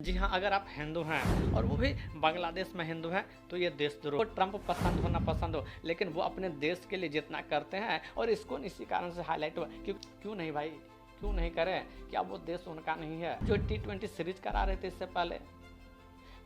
जी हाँ, अगर आप हिंदू हैं और वो भी बांग्लादेश में हिंदू हैं तो ये देशद्रोह। ट्रंप पसंद हो ना पसंद हो, लेकिन वो अपने देश के लिए जितना करते हैं और इसको इसी कारण से हाईलाइट हुआ क्यों नहीं भाई, क्यों नहीं करें? क्या वो देश उनका नहीं है जो T20 सीरीज करा रहे थे इससे पहले?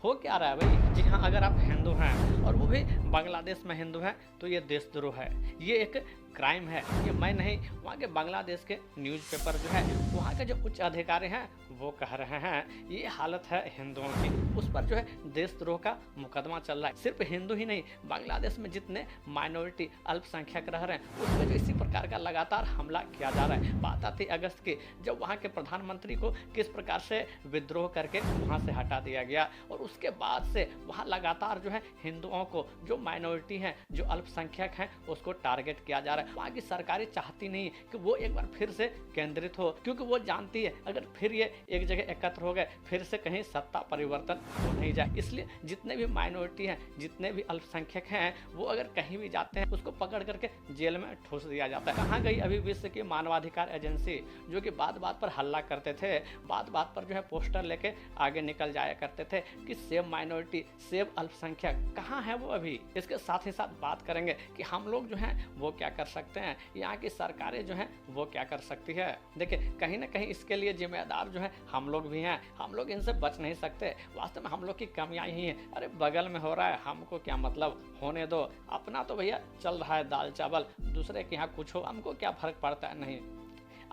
हो क्या रहा है भाई? जी हाँ, अगर आप हिंदू हैं और वो भी बांग्लादेश में हिंदू हैं तो ये देशद्रोह है, ये एक क्राइम है। ये मैं नहीं, वहाँ के बांग्लादेश के न्यूज़पेपर जो है, वहाँ के जो उच्च अधिकारी हैं वो कह रहे हैं ये हालत है हिंदुओं की, उस पर जो है देशद्रोह का मुकदमा चल रहा है। सिर्फ हिंदू ही नहीं, बांग्लादेश में जितने माइनॉरिटी अल्पसंख्यक रह रहे हैं उस पर जो इसी प्रकार का लगातार हमला किया जा रहा है। बात आती अगस्त की, जब वहाँ के प्रधानमंत्री को किस प्रकार से विद्रोह करके वहाँ से हटा दिया गया और उसके बाद से वहाँ लगातार जो है हिंदुओं को, जो माइनॉरिटी हैं, जो अल्पसंख्यक हैं, उसको टारगेट किया जा रहा है। वहाँ की सरकारें चाहती नहीं कि वो एक बार फिर से केंद्रित हो, क्योंकि वो जानती है अगर फिर ये एक जगह एकत्र हो गए फिर से कहीं सत्ता परिवर्तन हो नहीं जाए। इसलिए जितने भी माइनॉरिटी हैं, जितने भी अल्पसंख्यक हैं, वो अगर कहीं भी जाते हैं उसको पकड़ करके जेल में ठूस दिया जाता है। कहाँ गई अभी विश्व की मानवाधिकार एजेंसी, जो कि बात बात पर हल्ला करते थे, बात बात पर जो है पोस्टर लेके आगे निकल जाया करते थे कि सेव माइनॉरिटी, सेव अल्पसंख्यक, कहाँ है वो अभी? इसके साथ ही साथ बात करेंगे कि हम लोग जो हैं वो क्या कर सकते हैं, यहाँ की सरकारें जो हैं वो क्या कर सकती है। देखिए, कहीं ना कहीं इसके लिए जिम्मेदार जो है हम लोग भी हैं, हम लोग इनसे बच नहीं सकते। वास्तव में हम लोग की कमियां ही हैं। अरे बगल में हो रहा है, हमको क्या मतलब, होने दो, अपना तो भैया चल रहा है दाल चावल, दूसरे के यहाँ कुछ हो हमको क्या फर्क पड़ता है? नहीं,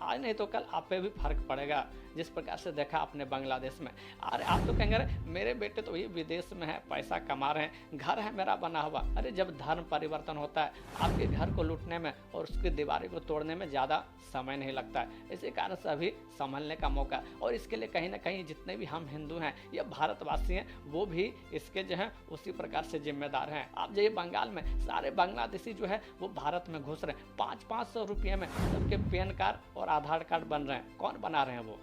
आज नहीं तो कल आप पे भी फर्क पड़ेगा, जिस प्रकार से देखा आपने बांग्लादेश में। अरे आप तो कहेंगे मेरे बेटे तो ये विदेश में है, पैसा कमा रहे हैं, घर है मेरा बना हुआ। अरे जब धर्म परिवर्तन होता है, आपके घर को लूटने में और उसकी दीवारें को तोड़ने में ज़्यादा समय नहीं लगता है। इसी कारण से अभी संभलने का मौका, और इसके लिए कहीं ना कहीं जितने भी हम हिंदू हैं या भारतवासी हैं वो भी इसके जो है उसी प्रकार से जिम्मेदार हैं। आप जाइए बंगाल में, सारे बांग्लादेशी जो है वो भारत में घुस रहे हैं, 500-500 रुपये में सबके पैन कार्ड और आधार कार्ड बन रहे हैं। कौन बना रहे हैं? वो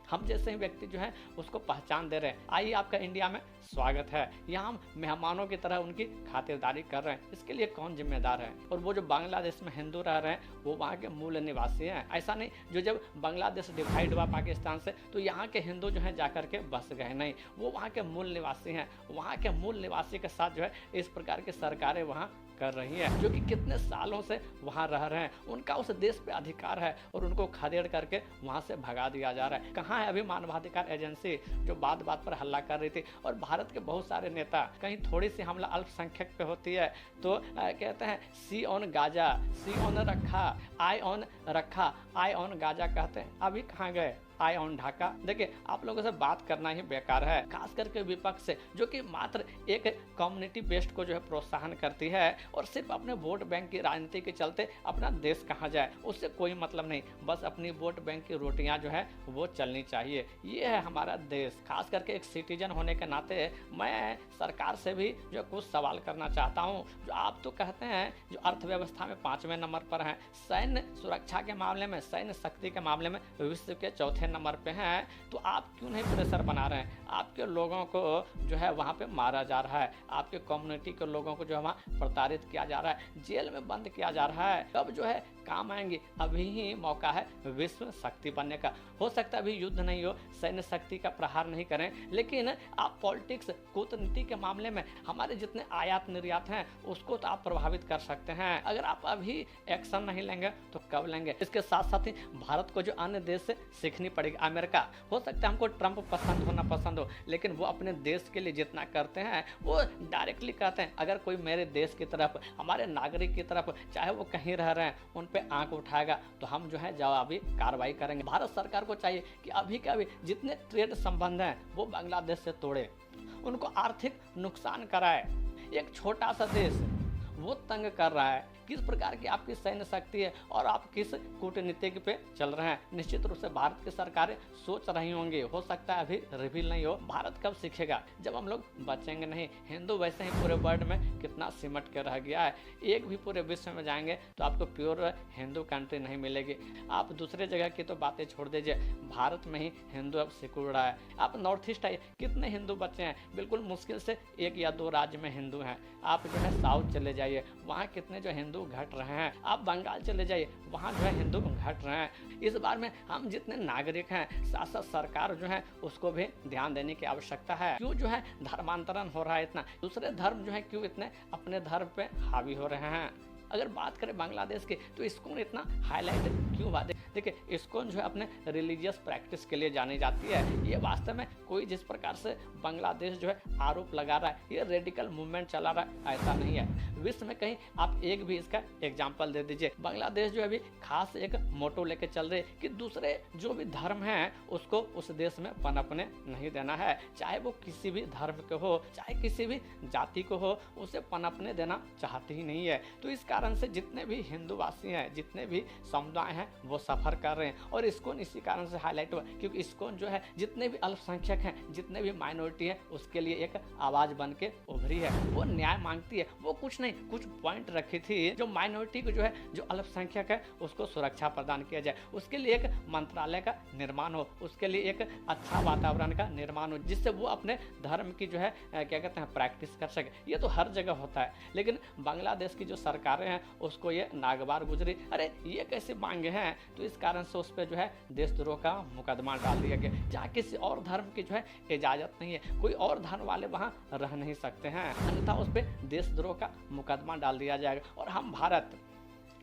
हम जैसे ही व्यक्ति जो है उसको पहचान दे रहे हैं। आइए, आपका इंडिया में स्वागत है, यहाँ हम मेहमानों की तरह उनकी खातिरदारी कर रहे हैं। इसके लिए कौन जिम्मेदार है? और वो जो बांग्लादेश में हिंदू रह रहे हैं वो वहाँ के मूल निवासी हैं। ऐसा नहीं जो जब बांग्लादेश डिवाइड हुआ पाकिस्तान से तो यहाँ के हिंदू जो है जाकर के बस गए, नहीं, वो वहाँ के मूल निवासी हैं। वहाँ के मूल निवासी के साथ जो है इस प्रकार की सरकारें वहाँ कर रही है, जो कि कितने सालों से वहां रह रहे हैं, उनका उस देश पे अधिकार है और उनको खदेड़ करके वहां से भगा दिया जा रहा है। कहाँ है अभी मानवाधिकार एजेंसी जो बात बात पर हल्ला कर रही थी? और भारत के बहुत सारे नेता, कहीं थोड़ी सी हमला अल्पसंख्यक पे होती है तो कहते हैं सी ऑन गाजा, सी ऑन रखा, आई ऑन रखा, आई ऑन गाजा कहते हैं। अभी कहाँ गए? आई ऑन ढाका। देखिए, आप लोगों से बात करना ही बेकार है, खास करके विपक्ष से, जो कि मात्र एक कम्युनिटी बेस्ड को जो है प्रोत्साहन करती है और सिर्फ अपने वोट बैंक की राजनीति के चलते अपना देश कहाँ जाए उससे कोई मतलब नहीं, बस अपनी वोट बैंक की रोटियां जो है वो चलनी चाहिए। ये है हमारा देश। खास करके एक सिटीजन होने के नाते मैं सरकार से भी जो कुछ सवाल करना चाहता हूँ। जो आप तो कहते हैं जो अर्थव्यवस्था में 5वें नंबर पर हैं, सैन्य सुरक्षा के मामले में, सैन्य शक्ति के मामले में विश्व के 4थे नंबर पे हैं, तो आप क्यों नहीं प्रेशर बना रहे हैं? आपके लोगों को जो है वहाँ पे मारा जा रहा है, आपके कम्युनिटी के लोगों को जो है वहाँ प्रताड़ित किया जा रहा है, जेल में बंद किया जा रहा है। कब जो है काम आएंगे? अभी ही मौका है विश्व शक्ति बनने का। हो सकता है अभी युद्ध नहीं हो, सैन्य शक्ति का प्रहार नहीं करें, लेकिन आप पॉलिटिक्स, कूटनीति के मामले में हमारे जितने आयात निर्यात हैं उसको तो आप प्रभावित कर सकते हैं। अगर आप अभी एक्शन नहीं लेंगे तो कब लेंगे? इसके साथ साथ ही भारत को जो अन्य देश से सीखनी पड़ेगी। अमेरिका, हो सकता है हमको ट्रंप पसंद हो ना पसंद हो, लेकिन वो अपने देश के लिए जितना करते हैं वो डायरेक्टली कहते हैं अगर कोई मेरे देश की तरफ, हमारे नागरिक की तरफ, चाहे वो कहीं रह रहे हैं, उन पे आंख उठाएगा तो हम जो है जवाबी कार्रवाई करेंगे। भारत सरकार को चाहिए कि अभी के अभी जितने ट्रेड संबंध हैं वो बांग्लादेश से तोड़े, उनको आर्थिक नुकसान कराए। एक छोटा सा देश वो तंग कर रहा है। किस प्रकार की आपकी सैन्य शक्ति है और आप किस कूटनीति पे चल रहे हैं? निश्चित रूप से भारत की सरकारें सोच रही होंगी, हो सकता है अभी रिवील नहीं हो। भारत कब सीखेगा? जब हम लोग बचेंगे नहीं। हिंदू वैसे ही पूरे वर्ल्ड में कितना सिमट के रह गया है, एक भी पूरे विश्व में जाएंगे तो आपको प्योर हिंदू कंट्री नहीं मिलेगी। आप दूसरे जगह की तो बातें छोड़ दीजिए, भारत में ही हिंदू अब सिकुड़ रहा है। आप नॉर्थ ईस्ट आइए, कितने हिंदू बचे हैं? बिल्कुल मुश्किल से 1 या 2 राज्य में हिंदू हैं। आप जो है साउथ चले जाइए, वहाँ कितने जो हिंदू हिंदू घट रहे हैं। आप बंगाल चले जाइए, वहाँ जो है हिंदू घट रहे हैं। इस बार में हम जितने नागरिक हैं, साथ साथ सरकार जो है उसको भी ध्यान देने की आवश्यकता है। क्यों जो है धर्मांतरण हो रहा है इतना, दूसरे धर्म जो है क्यों इतने अपने धर्म पे हावी हो रहे हैं। अगर बात करें बांग्लादेश की, तो इस्कॉन इतना हाईलाइट क्यों हुआ? देखिए, इस्कॉन जो है अपने रिलीजियस प्रैक्टिस के लिए जानी जाती है। ये वास्तव में कोई जिस प्रकार से बांग्लादेश जो है आरोप लगा रहा है ये रेडिकल मूवमेंट चला रहा है, ऐसा नहीं है। विश्व में कहीं आप एक भी इसका एग्जाम्पल दे दीजिए। बांग्लादेश जो है अभी खास एक मोटो लेके चल रहे कि दूसरे जो भी धर्म हैं उसको उस देश में पनपने नहीं देना है। चाहे वो किसी भी धर्म के हो, चाहे किसी भी जाति को हो, उसे पनपने देना चाहती ही नहीं है। तो इस कारण से जितने भी हिंदूवासी हैं, जितने भी समुदाय हैं, वो सफर कर रहे हैं। और इस्कॉन इसी कारण से हाईलाइट हुआ क्योंकि इस्कॉन जो है जितने भी अल्पसंख्यक हैं, जितने भी माइनॉरिटी हैं, उसके लिए एक आवाज बन के उभरी है। वो न्याय मांगती है। वो कुछ नहीं, कुछ पॉइंट रखी थी जो माइनॉरिटी को जो है, जो अल्पसंख्यक है, उसको सुरक्षा प्रदान किया जाए, उसके लिए एक मंत्रालय का निर्माण हो, उसके लिए एक अच्छा वातावरण का निर्माण हो, जिससे वो अपने धर्म की जो है क्या कहते हैं प्रैक्टिस कर सके। ये तो हर जगह होता है, लेकिन बांग्लादेश की जो सरकारें हैं उसको ये नागवार गुजरी। अरे ये कैसे मांगे हैं? तो इस कारण से उस पर जो है देशद्रोह का मुकदमा डाल दिया गया, जहाँ किसी और धर्म की जो है इजाजत नहीं है, कोई और धर्म वाले वहाँ रह नहीं सकते हैं, अन्यथा उस पर देशद्रोह का मुकदमा डाल दिया जाएगा। और हम भारत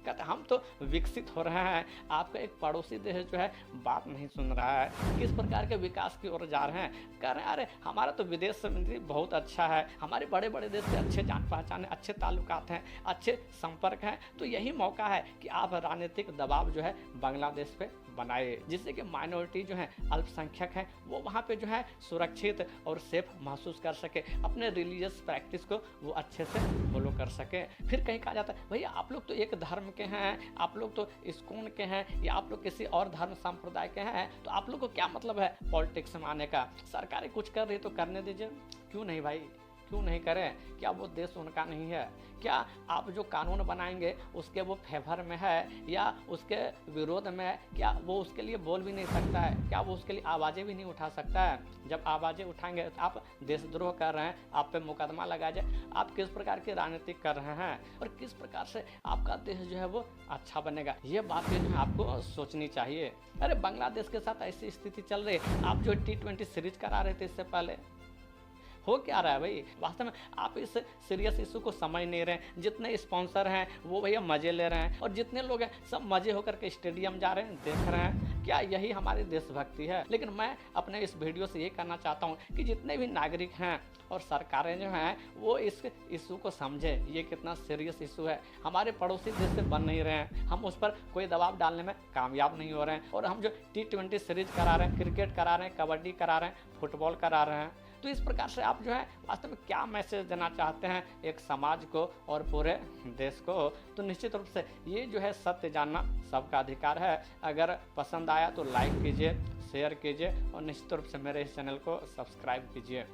कहते हम तो विकसित हो रहे हैं, आपका एक पड़ोसी देश जो है बात नहीं सुन रहा है, किस प्रकार के विकास की ओर जा रहे हैं। कह रहे हैं अरे हमारा तो विदेश संबंधी बहुत अच्छा है, हमारे बड़े बड़े देश से अच्छे जान पहचान है, अच्छे ताल्लुकात हैं, अच्छे संपर्क हैं। तो यही मौका है कि आप राजनीतिक दबाव जो है बांग्लादेश पे बनाए, जिससे कि माइनॉरिटी जो है, अल्पसंख्यक हैं, वो वहाँ पे जो है सुरक्षित और सेफ महसूस कर सके, अपने रिलीजियस प्रैक्टिस को वो अच्छे से फॉलो कर सके। फिर कहीं कहा जाता है भैया आप लोग तो एक धर्म के हैं, आप लोग तो इस्कॉन के हैं, या आप लोग किसी और धर्म संप्रदाय के हैं, तो आप लोग को क्या मतलब है पॉलिटिक्स में आने का? सरकारें कुछ कर रही तो करने दीजिए, क्यों नहीं भाई, क्यों नहीं करें? क्या वो देश उनका नहीं है? क्या आप जो कानून बनाएंगे उसके वो फेवर में है या उसके विरोध में है? क्या वो उसके लिए बोल भी नहीं सकता है? क्या वो उसके लिए आवाज़ें भी नहीं उठा सकता है? जब आवाज़ें उठाएंगे तो आप देशद्रोह कर रहे हैं, आप पे मुकदमा लगा जाए। आप किस प्रकार की राजनीति कर रहे हैं और किस प्रकार से आपका देश जो है वो अच्छा बनेगा, ये बातें जो है आपको सोचनी चाहिए। अरे बांग्लादेश के साथ ऐसी स्थिति चल रही है, आप जो T20 सीरीज करा रहे थे इससे पहले, हो क्या रहा है भाई? वास्तव में आप इस सीरियस इशू को समझ नहीं रहे हैं। जितने स्पॉन्सर हैं वो भैया मजे ले रहे हैं, और जितने लोग हैं सब मजे होकर के स्टेडियम जा रहे हैं, देख रहे हैं। क्या यही हमारी देशभक्ति है? लेकिन मैं अपने इस वीडियो से ये कहना चाहता हूँ कि जितने भी नागरिक हैं और सरकारें जो हैं वो इस इशू को समझे, ये कितना सीरियस इशू है। हमारे पड़ोसी देश से बन नहीं रहे हैं, हम उस पर कोई दबाव डालने में कामयाब नहीं हो रहे हैं, और हम जो T20 सीरीज करा रहे हैं, क्रिकेट करा रहे हैं, कबड्डी करा रहे हैं, फुटबॉल करा रहे हैं। तो इस प्रकार से आप जो है वास्तव में क्या मैसेज देना चाहते हैं एक समाज को और पूरे देश को? तो निश्चित रूप से ये जो है सत्य जानना सबका अधिकार है। अगर पसंद आया तो लाइक कीजिए, शेयर कीजिए, और निश्चित रूप से मेरे इस चैनल को सब्सक्राइब कीजिए।